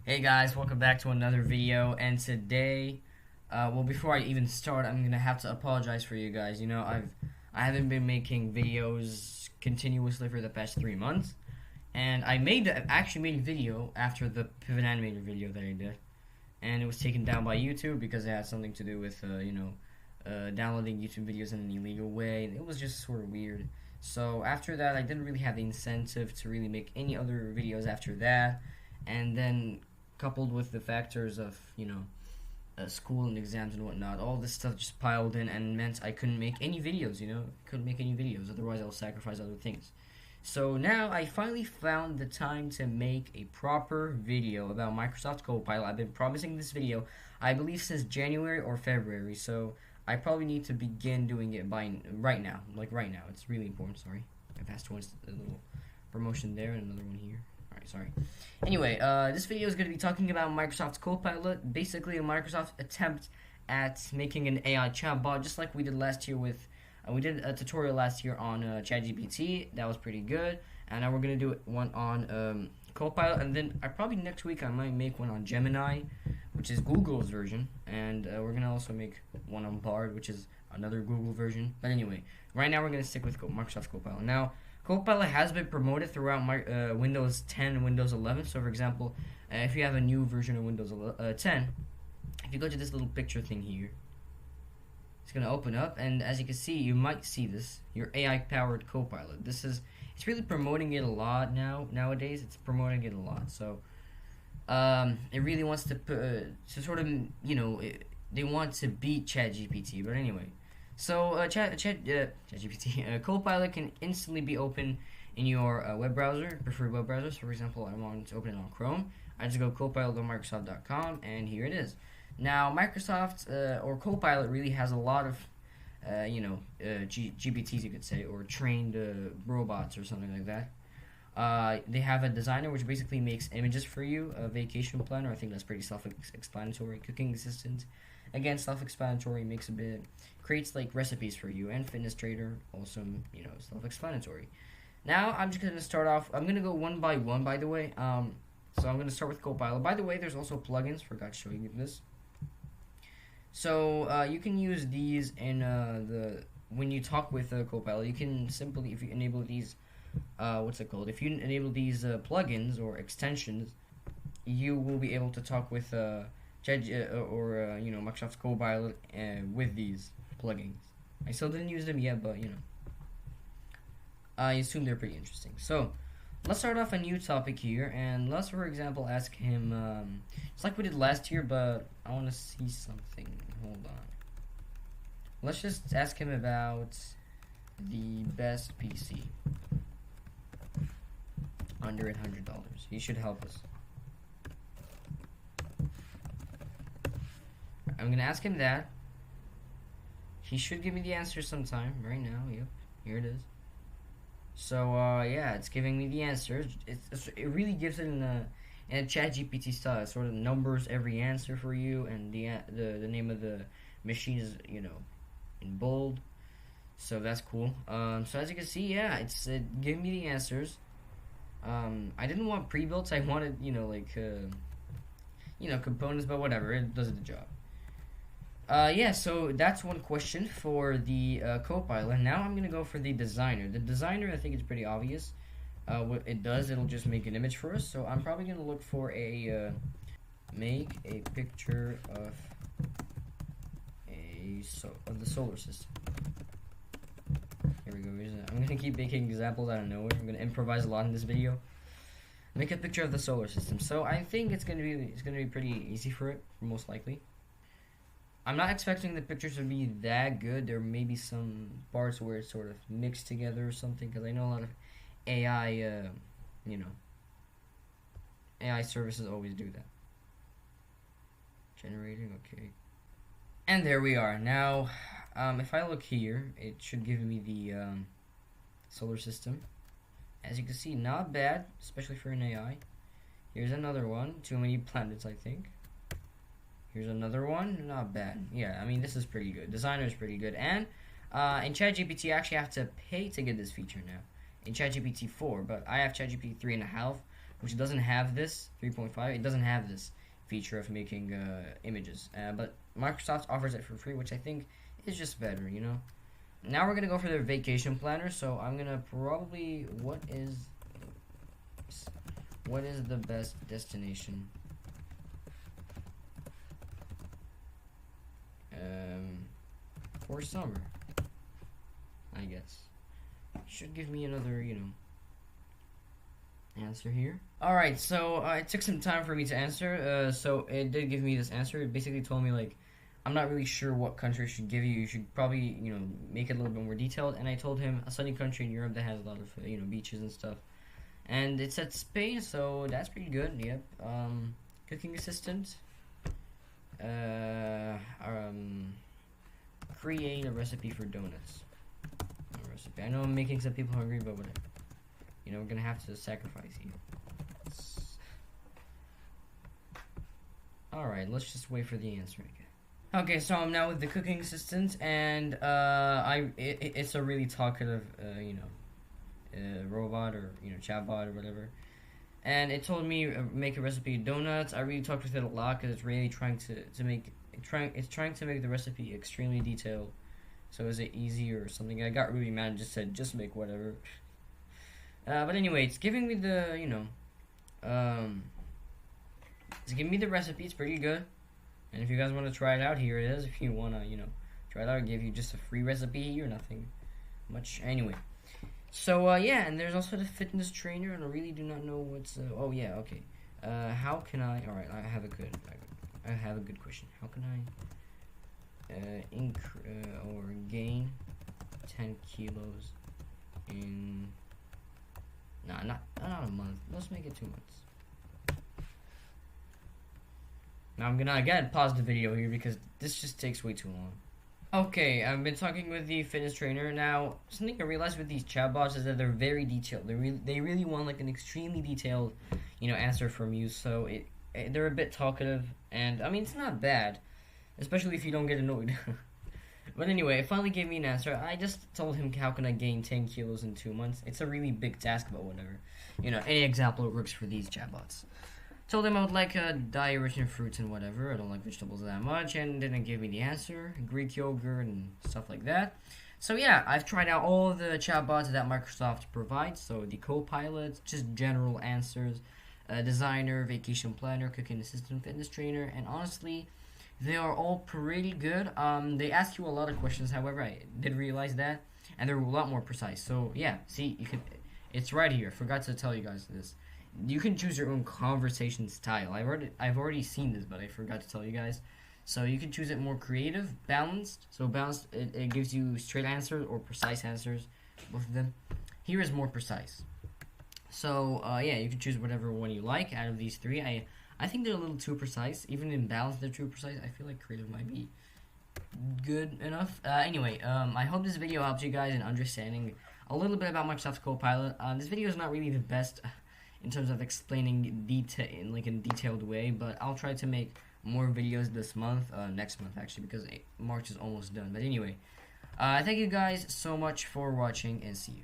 Hey guys, welcome back to another video, and today, well, before I even start, I'm gonna have to apologize for you guys. I haven't been making videos continuously for the past 3 months, and actually made a video after the pivot animator video that I did, and it was taken down by YouTube because it had something to do with, downloading YouTube videos in an illegal way, and it was just sort of weird. So after that, I didn't really have the incentive to really make any other videos after that, and then coupled with the factors of school and exams and whatnot, all this stuff just piled in and meant I couldn't make any videos. Couldn't make any videos, otherwise I'll sacrifice other things. So now I finally found the time to make a proper video about Microsoft Copilot. I've been promising this video, I believe, since January or February, so I probably need to begin doing it by right now. Like right now, it's really important. Sorry, I passed once a little promotion there and another one here. Alright, sorry. Anyway, this video is going to be talking about Microsoft Copilot, basically a Microsoft attempt at making an AI chatbot, just like we did last year with, we did a tutorial last year on ChatGPT. That was pretty good, and now we're going to do one on Copilot, and then probably next week I might make one on Gemini, which is Google's version, and we're going to also make one on Bard, which is another Google version. But anyway, right now we're going to stick with Microsoft Copilot. Now, Copilot has been promoted throughout Windows 10 and Windows 11. So, for example, if you have a new version of Windows 10, if you go to this little picture thing here, it's going to open up, and as you can see, you might see this, your AI-powered Copilot. It's really promoting it a lot nowadays. It's promoting it a lot. So, it really wants to sort of, they want to beat ChatGPT. But anyway. So, ChatGPT, Copilot can instantly be open in your web browser, preferred web browser. So, for example, I want to open it on Chrome. I just go copilot.microsoft.com, and here it is. Now, Microsoft or Copilot really has a lot of, GPTs, you could say, or trained robots or something like that. They have a designer which basically makes images for you, a vacation planner. I think that's pretty self-explanatory. Cooking assistant. Again, self-explanatory, creates like recipes for you, and Fitness Trader, also, self-explanatory. Now, I'm just going to start off, I'm going to go one by one, by the way. So I'm going to start with Copilot. By the way, there's also plugins, forgot to show you this. So, you can use these in when you talk with Copilot, you can simply, if you enable these, if you enable these plugins or extensions, you will be able to talk with Microsoft Copilot with these plugins. I still didn't use them yet, but I assume they're pretty interesting. So let's start off a new topic here, and let's, for example, ask him. It's like we did last year, but I want to see something. Hold on. Let's just ask him about the best PC under $100. He should help us. I'm going to ask him that. He should give me the answer sometime. Right now, yep. Here it is. So, yeah, it's giving me the answer. It really gives it in a ChatGPT style. It sort of numbers every answer for you, and the name of the machine is, in bold. So that's cool. So as you can see, yeah, it's giving me the answers. I didn't want pre-built. I wanted, components, but whatever. It does the job. Yeah, so that's one question for the Copilot. Now I'm going to go for the designer. The designer, I think it's pretty obvious. What it does, it'll just make an image for us. So I'm probably going to look for make a picture of the solar system. Here we go. I'm going to keep making examples out of nowhere. I'm going to improvise a lot in this video. Make a picture of the solar system. So I think it's going to be pretty easy for it, most likely. I'm not expecting the pictures to be that good. There may be some parts where it's sort of mixed together or something, because I know a lot of AI, AI services always do that. Generating, okay. And there we are. Now, if I look here, it should give me the solar system. As you can see, not bad, especially for an AI. Here's another one. Too many planets, I think. Here's another one. Not bad. Yeah, I mean, this is pretty good. Designer is pretty good. And in ChatGPT, I actually have to pay to get this feature now. In ChatGPT 4, but I have ChatGPT 3.5. which doesn't have this 3.5. It doesn't have this feature of making images, but Microsoft offers it for free, which I think is just better, you know. Now we're gonna go for their vacation planner. So I'm gonna probably what is the best destination for summer? I guess should give me another, you know, answer here. Alright, so it took some time for me to answer. So it did give me this answer. It basically told me, like, I'm not really sure what country should give you. You should probably, you know, make it a little bit more detailed. And I told him a sunny country in Europe that has a lot of, you know, beaches and stuff. And it said Spain, so that's pretty good. Yep. Cooking assistant. Create a recipe for donuts. A recipe. I know I'm making some people hungry, but whatever. You know, we're gonna have to sacrifice here. Alright, let's just wait for the answer again. Okay, so I'm now with the cooking assistant, and it's a really talkative, you know, robot, or, you know, chatbot or whatever. And it told me make a recipe of donuts. I really talked with it a lot because it's really trying to make the recipe extremely detailed. So is it easy or something? I got really mad and just said just make whatever. But anyway, it's giving me the, you know, it's giving me the recipe. It's pretty good. And if you guys want to try it out, here it is. If you want to, you know, try it out, I'll give you just a free recipe or nothing much. Anyway, so yeah, and there's also the fitness trainer, and I really do not know what's. Oh yeah, okay. How can I? All right, I have a good question. How can I or gain 10 kilos in? Nah, not a month. Let's make it 2 months. Now I'm gonna again pause the video here because this just takes way too long. Okay, I've been talking with the fitness trainer. Now, something I realized with these chatbots is that they're very detailed. They really want like an extremely detailed, you know, answer from you. So they're a bit talkative, and I mean it's not bad, especially if you don't get annoyed. But anyway, it finally gave me an answer. I just told him how can I gain 10 kilos in 2 months. It's a really big task, but whatever. You know, any example works for these chatbots. Told him I would like a diet rich in fruits and whatever. I don't like vegetables that much, and didn't give me the answer. Greek yogurt and stuff like that. So yeah, I've tried out all the chatbots that Microsoft provides. So the Copilot, just general answers, designer, vacation planner, cooking assistant, fitness trainer, and honestly, they are all pretty good. They ask you a lot of questions. However, I did realize that, and they're a lot more precise. So yeah, see, you can. It's right here. Forgot to tell you guys this. You can choose your own conversation style. I've already seen this, but I forgot to tell you guys. So you can choose it more creative, balanced. So balanced, it gives you straight answers or precise answers, both of them. Here is more precise. So yeah, you can choose whatever one you like out of these three. I think they're a little too precise. Even in balanced, they're too precise. I feel like creative might be good enough. Anyway, I hope this video helps you guys in understanding a little bit about Microsoft Copilot. This video is not really the best in terms of explaining detail in like a detailed way, but I'll try to make more videos this month, next month actually, because March is almost done. But anyway, thank you guys so much for watching, and see you.